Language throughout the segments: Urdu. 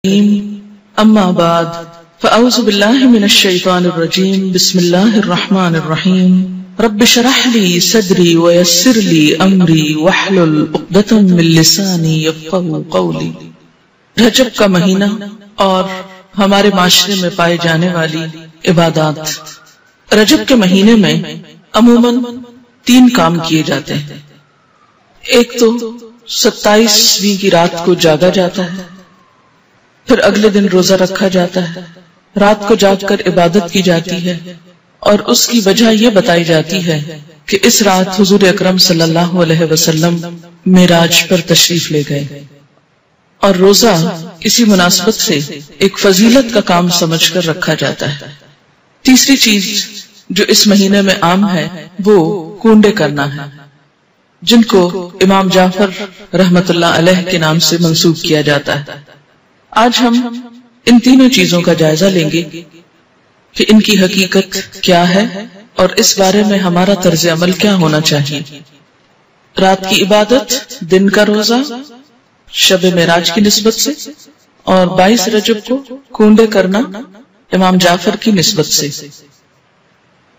اما بعد فاعوذ باللہ من الشیطان الرجیم بسم اللہ الرحمن الرحیم رب اشرح لی صدری ویسر لی امری واحلل عقدۃ من لسانی یفقهوا قولی۔ رجب کا مہینہ اور ہمارے معاشرے میں پائے جانے والی عبادات۔ رجب کے مہینے میں عموماً 3 کام کیے جاتے ہیں۔ ایک تو 27ویں کی رات کو جاگا جاتا ہے، پھر اگلے دن روزہ رکھا جاتا ہے، رات کو جاگ کر عبادت کی جاتی ہے، اور اس کی وجہ یہ بتائی جاتی ہے کہ اس رات حضور اکرم صلی اللہ علیہ وسلم معراج پر تشریف لے گئے، اور روزہ اسی مناسبت سے ایک فضیلت کا کام سمجھ کر رکھا جاتا ہے۔ تیسری چیز جو اس مہینے میں عام ہے وہ کونڈے کرنا ہے، جن کو امام جعفر رحمت اللہ علیہ کے نام سے منسوب کیا جاتا ہے۔ آج ہم ان تینوں چیزوں کا جائزہ لیں گے کہ ان کی حقیقت کیا ہے اور اس بارے میں ہمارا طرز عمل کیا ہونا چاہیے۔ رات کی عبادت، دن کا روزہ شب معراج کی نسبت سے، اور 22 رجب کو کونڈے کرنا امام جعفر کی نسبت سے۔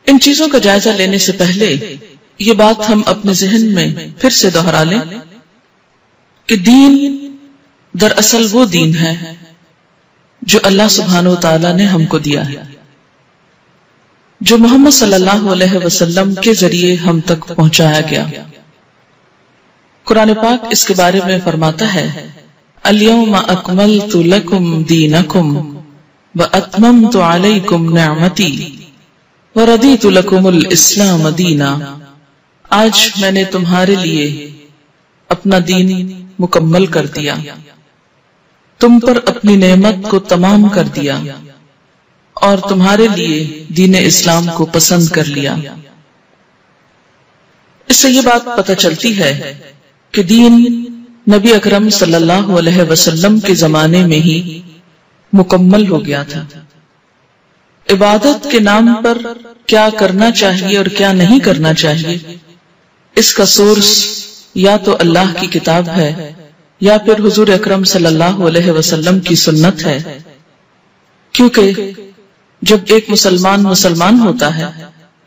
ان چیزوں کا جائزہ لینے سے پہلے یہ بات ہم اپنے ذہن میں پھر سے دہرا لیں کہ دین دراصل وہ دین ہے جو اللہ سبحانہ وتعالی نے ہم کو دیا ہے، جو محمد صلی اللہ علیہ وسلم کے ذریعے ہم تک پہنچایا گیا۔ قرآن پاک اس کے بارے میں فرماتا ہے، اليوم اکملت لکم دینکم واتممت علیکم نعمتی وردیت لکم الاسلام دینا۔ آج میں نے تمہارے لیے اپنا دین مکمل کر دیا، تم پر اپنی نعمت کو تمام کر دیا، اور تمہارے لیے دین اسلام کو پسند کر لیا۔ اس سے یہ بات پتہ چلتی ہے کہ دین نبی اکرم صلی اللہ علیہ وسلم کے زمانے میں ہی مکمل ہو گیا تھا۔ عبادت کے نام پر کیا کرنا چاہیے اور کیا نہیں کرنا چاہیے، اس کا سورس یا تو اللہ کی کتاب ہے یا پھر حضور اکرم صلی اللہ علیہ وسلم کی سنت ہے، کیونکہ جب ایک مسلمان ہوتا ہے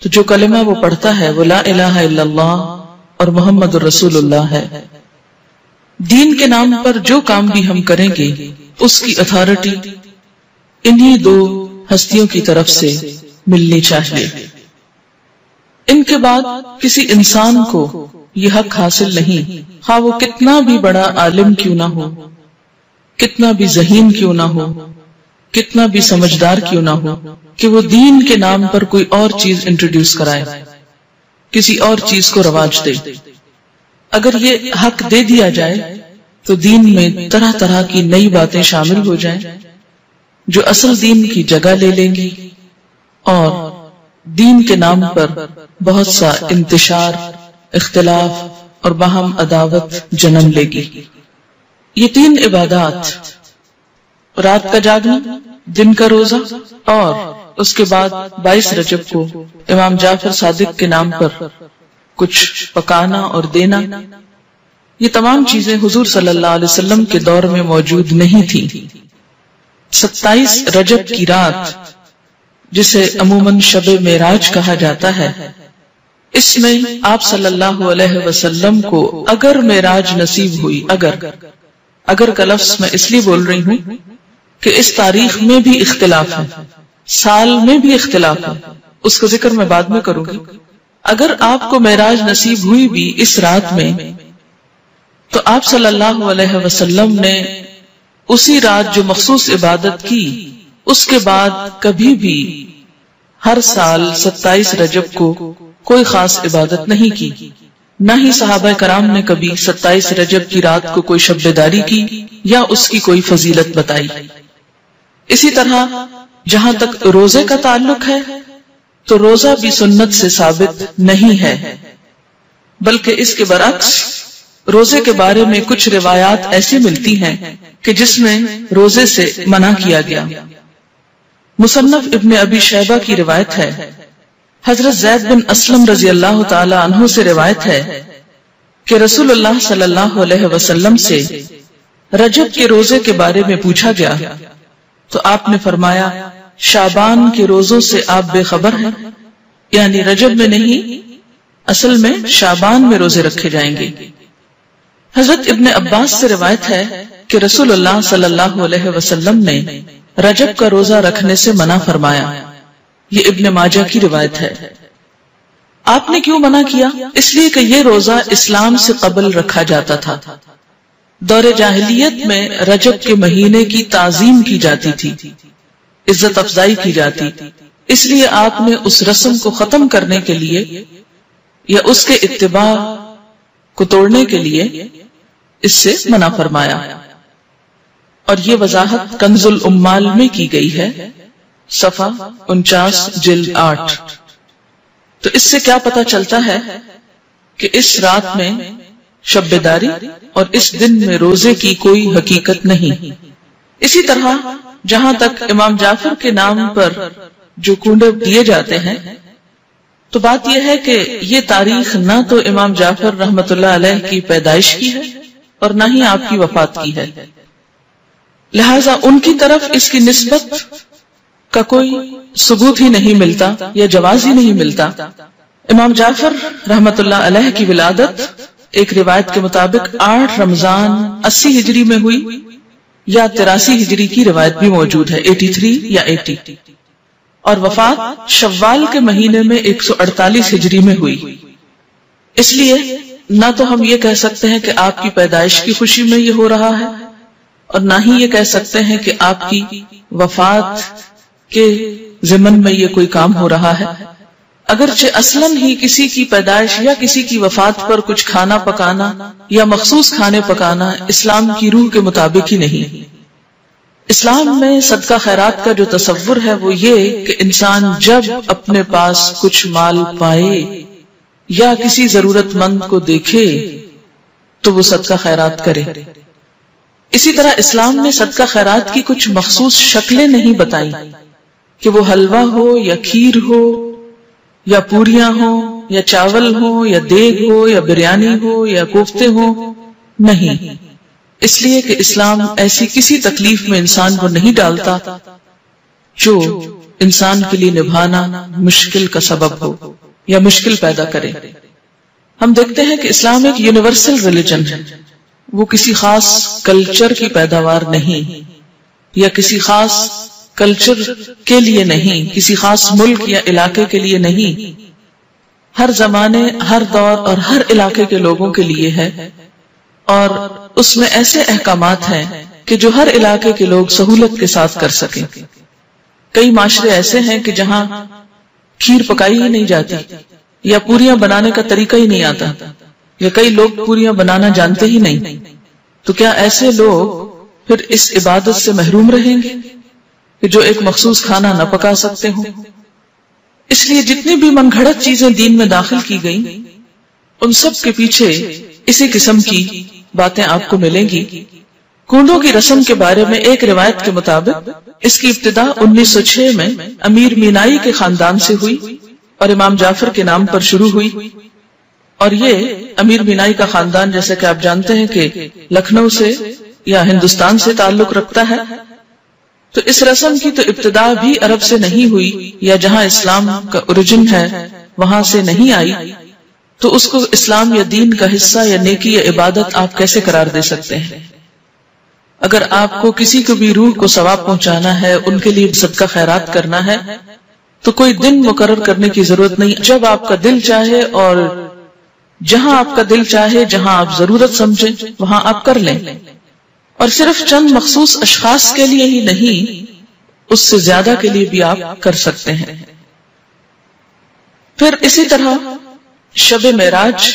تو جو کلمہ وہ پڑھتا ہے وہ لا الہ الا اللہ اور محمد رسول اللہ ہے۔ دین کے نام پر جو کام بھی ہم کریں گے اس کی اتھارٹی انہی 2 ہستیوں کی طرف سے ملنی چاہیے۔ ان کے بعد کسی انسان کو یہ حق حاصل نہیں، خواہ وہ کتنا بھی بڑا عالم کیوں نہ ہو، کتنا بھی ذہین کیوں نہ ہو، کتنا بھی سمجھدار کیوں نہ ہو، کہ وہ دین کے نام پر کوئی اور چیز انٹروڈیوس کرائے، کسی اور چیز کو رواج دے۔ اگر یہ حق دے دیا جائے تو دین میں طرح طرح کی نئی باتیں شامل ہو جائیں جو اصل دین کی جگہ لے لیں گی، اور دین کے نام پر بہت سا انتشار، اختلاف اور باہم عداوت جنم لے گی۔ یہ 3 عبادات، رات کا جاگنا، دن کا روزہ، اور اس کے بعد 22 رجب کو امام جعفر صادق کے نام پر کچھ پکانا اور دینا، یہ تمام چیزیں حضور صلی اللہ علیہ وسلم کے دور میں موجود نہیں تھی۔ 27 رجب کی رات جسے عموماً شب معراج کہا جاتا ہے، اس میں آپ صلی اللہ علیہ وسلم کو اگر معراج نصیب ہوئی، اگر کا لفظ میں اس لیے بول رہی ہوں کہ اس تاریخ میں بھی اختلاف ہے، سال میں بھی اختلاف ہے، اس کا ذکر میں بعد میں کروں گی۔ اگر آپ کو معراج نصیب ہوئی بھی اس رات میں، تو آپ صلی اللہ علیہ وسلم نے اسی رات جو مخصوص عبادت کی، اس کے بعد کبھی بھی ہر سال 27 رجب کو کوئی خاص عبادت نہیں کی، نہ ہی صحابہ کرام نے کبھی 27 رجب کی رات کو کوئی شب بیداری کی یا اس کی کوئی فضیلت بتائی۔ اسی طرح جہاں تک روزے کا تعلق ہے تو روزہ بھی سنت سے ثابت نہیں ہے، بلکہ اس کے برعکس روزے کے بارے میں کچھ روایات ایسی ملتی ہیں کہ جس میں روزے سے منع کیا گیا۔ مصنف ابن ابی شیبہ کی روایت ہے، حضرت زید بن اسلم رضی اللہ تعالی عنہ سے روایت ہے کہ رسول اللہ صلی اللہ علیہ وسلم سے رجب کے روزے کے بارے میں پوچھا گیا تو آپ نے فرمایا شعبان کے روزوں سے آپ بے خبر ہیں، یعنی رجب میں نہیں، اصل میں شعبان میں روزے رکھے جائیں گے۔ حضرت ابن عباس سے روایت ہے کہ رسول اللہ صلی اللہ علیہ وسلم نے رجب کا روزہ رکھنے سے منع فرمایا، یہ ابن ماجہ کی روایت ہے۔ آپ نے کیوں منع کیا؟ اس لیے کہ یہ روزہ اسلام سے قبل رکھا جاتا تھا۔ دور جاہلیت میں رجب کے مہینے کی تعظیم کی جاتی تھی، عزت افزائی کی جاتی، اس لیے آپ نے اس رسم کو ختم کرنے کے لیے یا اس کے اتباع کو توڑنے کے لیے اس سے منع فرمایا، اور یہ وضاحت کنز الامال میں کی گئی ہے، صفحہ 49 جلد 8۔ تو اس سے کیا پتہ چلتا ہے کہ اس رات میں شب بیداری اور اس دن میں روزے کی کوئی حقیقت نہیں۔ اسی طرح جہاں تک امام جعفر کے نام پر جو کنڈے دیے جاتے ہیں، تو بات یہ ہے کہ یہ تاریخ نہ تو امام جعفر رحمت اللہ علیہ کی پیدائش کی ہے اور نہ ہی آپ کی وفات کی ہے، لہذا ان کی طرف اس کی نسبت کا کوئی ثبوت ہی نہیں ملتا یا جواز ہی نہیں ملتا۔ امام جعفر رحمت اللہ علیہ کی ولادت ایک روایت کے مطابق 8 رمضان 80 ہجری میں ہوئی، یا 83 ہجری کی روایت بھی موجود ہے، 83 یا 80، اور وفات شوال کے مہینے میں 148 ہجری میں ہوئی۔ اس لیے نہ تو ہم یہ کہہ سکتے ہیں کہ آپ کی پیدائش کی خوشی میں یہ ہو رہا ہے، اور نہ ہی یہ کہہ سکتے ہیں کہ آپ کی وفات کے ضمن میں یہ کوئی کام ہو رہا ہے، اگرچہ اصلاً ہی کسی کی پیدائش یا کسی کی وفات پر کچھ کھانا پکانا یا مخصوص کھانے پکانا اسلام کی روح کے مطابق ہی نہیں۔ اسلام میں صدقہ خیرات کا جو تصور ہے وہ یہ کہ انسان جب اپنے پاس کچھ مال پائے یا کسی ضرورت مند کو دیکھے تو وہ صدقہ خیرات کرے۔ اسی طرح اسلام نے صدقہ خیرات کی کچھ مخصوص شکلیں نہیں بتائیں کہ وہ حلوہ ہو یا کھیر ہو یا پوریاں ہو یا چاول ہو یا دیگ ہو یا بریانی ہو یا کوفتے ہو، نہیں، اس لیے کہ اسلام ایسی کسی تکلیف میں انسان کو نہیں ڈالتا جو انسان کے لیے نبھانا مشکل کا سبب ہو یا مشکل پیدا کرے۔ ہم دیکھتے ہیں کہ اسلام ایک یونیورسل ریلیجن ہے، وہ کسی خاص کلچر کی پیداوار نہیں، یا کسی خاص کلچر کے لیے نہیں، کسی خاص ملک یا علاقے کے لیے نہیں، ہر زمانے، ہر دور اور ہر علاقے کے لوگوں کے لیے ہے، اور اس میں ایسے احکامات ہیں کہ جو ہر علاقے کے لوگ سہولت کے ساتھ کر سکیں۔ کئی معاشرے ایسے ہیں کہ جہاں کھیر پکائی ہی نہیں جاتی، یا پوریاں بنانے کا طریقہ ہی نہیں آتا، یا کئی لوگ پوریاں بنانا جانتے ہی نہیں، تو کیا ایسے لوگ پھر اس عبادت سے محروم رہیں گے کہ جو ایک مخصوص کھانا نہ پکا سکتے ہوں؟ اس لیے جتنی بھی من گھڑت چیزیں دین میں داخل کی گئیں، ان سب کے پیچھے اسی قسم کی باتیں آپ کو ملیں گی۔ کنڈوں کی رسم کے بارے میں ایک روایت کے مطابق اس کی ابتدا 1906 میں امیر مینائی کے خاندان سے ہوئی اور امام جعفر کے نام پر شروع ہوئی، اور یہ امیر مینائی کا خاندان جیسے کہ آپ جانتے ہیں کہ لکھنؤ سے یا ہندوستان سے تعلق رکھتا ہے، تو اس رسم کی تو ابتدا بھی عرب سے نہیں ہوئی، یا جہاں اسلام کا اوریجن ہے وہاں سے نہیں آئی، تو اس کو اسلام یا دین کا حصہ یا نیکی یا عبادت آپ کیسے قرار دے سکتے ہیں؟ اگر آپ کو کسی کو بھی روح کو ثواب پہنچانا ہے، ان کے لیے صدقہ خیرات کرنا ہے، تو کوئی دن مقرر کرنے کی ضرورت نہیں، جب آپ کا دل چاہے اور جہاں آپ کا دل چاہے، جہاں آپ ضرورت سمجھیں وہاں آپ کر لیں، اور صرف چند مخصوص اشخاص کے لیے ہی نہیں، اس سے زیادہ کے لیے بھی آپ کر سکتے ہیں۔ پھر اسی طرح شب معراج،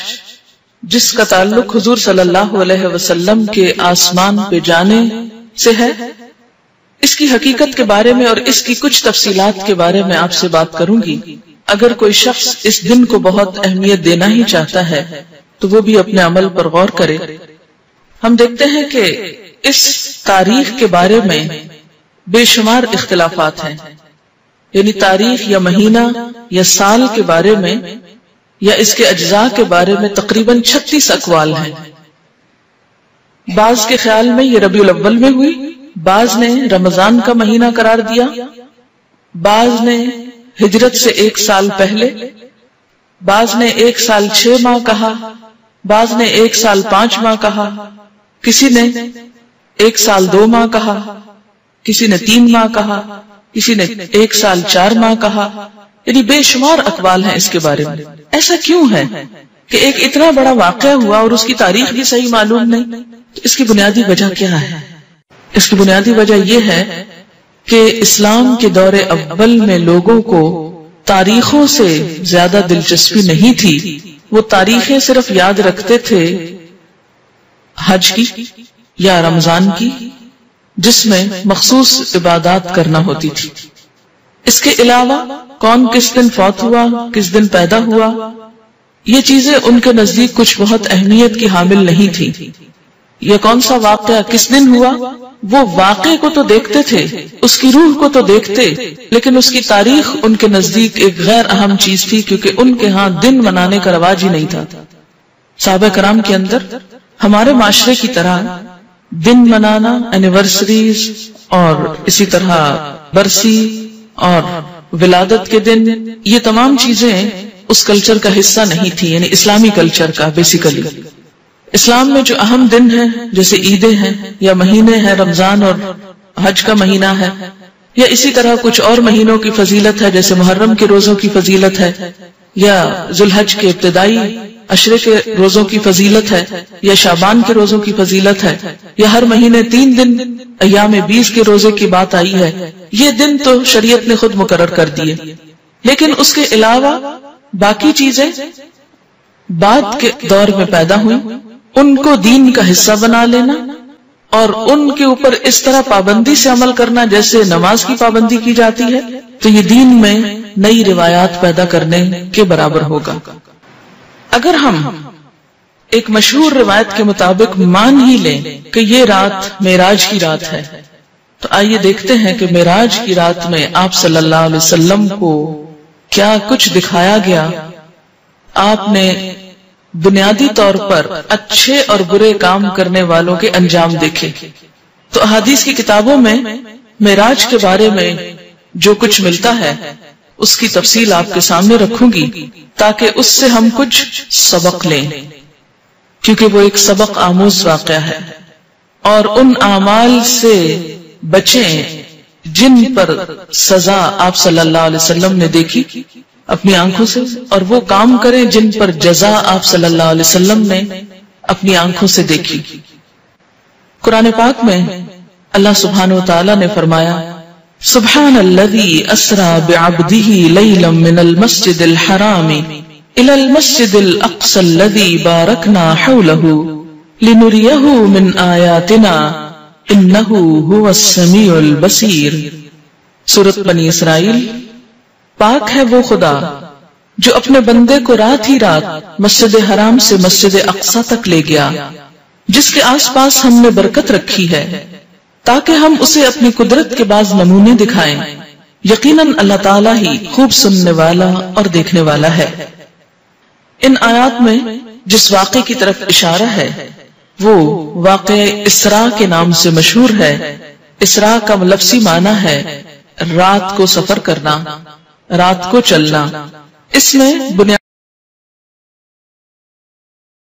جس کا تعلق حضور صلی اللہ علیہ وسلم کے آسمان پہ جانے سے ہے، اس کی حقیقت کے بارے میں اور اس کی کچھ تفصیلات کے بارے میں آپ سے بات کروں گی۔ اگر کوئی شخص اس دن کو بہت اہمیت دینا ہی چاہتا ہے تو وہ بھی اپنے عمل پر غور کرے۔ ہم دیکھتے ہیں کہ اس تاریخ کے بارے میں بے شمار اختلافات ہیں، یعنی تاریخ یا مہینہ یا سال کے بارے میں یا اس کے اجزاء کے بارے میں تقریباً 36 اقوال ہیں۔ بعض کے خیال میں یہ ربیع الاول میں ہوئی، بعض نے رمضان کا مہینہ قرار دیا، بعض نے ہجرت سے 1 سال پہلے، بعض نے 1 سال 6 ماہ کہا، بعض نے 1 سال 5 ماہ کہا، کسی نے 1 سال 2 ماہ کہا، کسی نے 3 ماہ کہا، کسی نے 1 سال 4 ماہ کہا، یعنی بے شمار اقوال ہیں اس کے بارے میں۔ ایسا کیوں ہے کہ ایک اتنا بڑا واقعہ ہوا اور اس کی تاریخ بھی صحیح معلوم نہیں؟ اس کی بنیادی وجہ کیا ہے؟ اس کی بنیادی وجہ یہ ہے کہ اسلام کے دور اول میں لوگوں کو تاریخوں سے زیادہ دلچسپی نہیں تھی، وہ تاریخیں صرف یاد رکھتے تھے حج کی یا رمضان کی، جس میں مخصوص عبادات کرنا ہوتی تھی۔ اس کے علاوہ کون کس دن فوت ہوا، کس دن پیدا ہوا، یہ چیزیں ان کے نزدیک کچھ بہت اہمیت کی حامل نہیں تھی۔ یہ کون سا واقعہ کس دن ہوا، وہ واقعے کو تو دیکھتے تھے، اس کی روح کو تو دیکھتے، لیکن اس کی تاریخ ان کے نزدیک ایک غیر اہم چیز تھی، کیونکہ ان کے ہاں دن منانے کا رواج ہی نہیں تھا۔ صحابہ کرام کے اندر ہمارے معاشرے کی طرح دن منانا، اینیورسریز اور اسی طرح برسی اور ولادت کے دن، یہ تمام چیزیں اس کلچر کا حصہ نہیں تھی، یعنی اسلامی کلچر کا بیسیکلی۔ اسلام میں جو اہم دن ہیں جیسے عیدیں ہیں یا مہینے ہیں، رمضان اور حج کا مہینہ ہے، یا اسی طرح کچھ اور مہینوں کی فضیلت ہے جیسے محرم کے روزوں کی فضیلت ہے، یا ذوالحج کے ابتدائی عشرے کے روزوں کی فضیلت ہے، یا شعبان کے روزوں کی فضیلت ہے، یا ہر مہینے 3 دن ایام 20 کے روزے کی بات آئی ہے۔ یہ دن تو شریعت نے خود مقرر کر دیے، لیکن اس کے علاوہ باقی چیزیں بعد کے دور میں پیدا ہوئی، ان کو دین کا حصہ بنا لینا اور ان کے اوپر اس طرح پابندی سے عمل کرنا جیسے نماز کی پابندی کی جاتی ہے، تو یہ دین میں نئی روایات پیدا کرنے کے برابر ہوگا۔ اگر ہم ایک مشہور روایت کے مطابق مان ہی لیں کہ یہ رات معراج کی رات ہے، تو آئیے دیکھتے ہیں کہ معراج کی رات میں آپ صلی اللہ علیہ وسلم کو کیا کچھ دکھایا گیا۔ آپ نے بنیادی طور پر اچھے اور برے کام کرنے والوں کے انجام دیکھے۔ تو احادیث کی کتابوں میں معراج کے بارے میں جو کچھ ملتا ہے اس کی تفصیل آپ کے سامنے رکھوں گی تاکہ اس سے ہم کچھ سبق لیں، کیونکہ وہ ایک سبق آموز واقعہ ہے، اور ان اعمال سے بچیں جن پر سزا آپ صلی اللہ علیہ وسلم نے دیکھی اپنی آنکھوں سے، اور وہ کام کریں جن پر جزا آپ صلی اللہ علیہ وسلم نے اپنی آنکھوں سے دیکھی۔ قرآن پاک میں اللہ سبحانہ وتعالی نے فرمایا، سبحان الذی اسری بعبدہ لیلا من المسجد الحرام الی المسجد الاقصی الذی بارکنا حولہ لنریہ من آیاتنا انہ هو السمیع البصیر۔ سورۃ بنی اسرائیل۔ پاک ہے وہ خدا جو اپنے بندے کو رات ہی رات مسجد حرام سے مسجد اقصی تک لے گیا، جس کے آس پاس ہم نے برکت رکھی ہے تاکہ ہم اسے اپنی قدرت کے بعض نمونے دکھائیں۔ یقیناً اللہ تعالیٰ ہی خوب سننے والا اور دیکھنے والا ہے۔ ان آیات میں جس واقعے کی طرف اشارہ ہے وہ واقعہ اسراء کے نام سے مشہور ہے۔ اسراء کا لفظی معنی ہے رات کو سفر کرنا، رات کو چلنا۔ اس میں بنیاد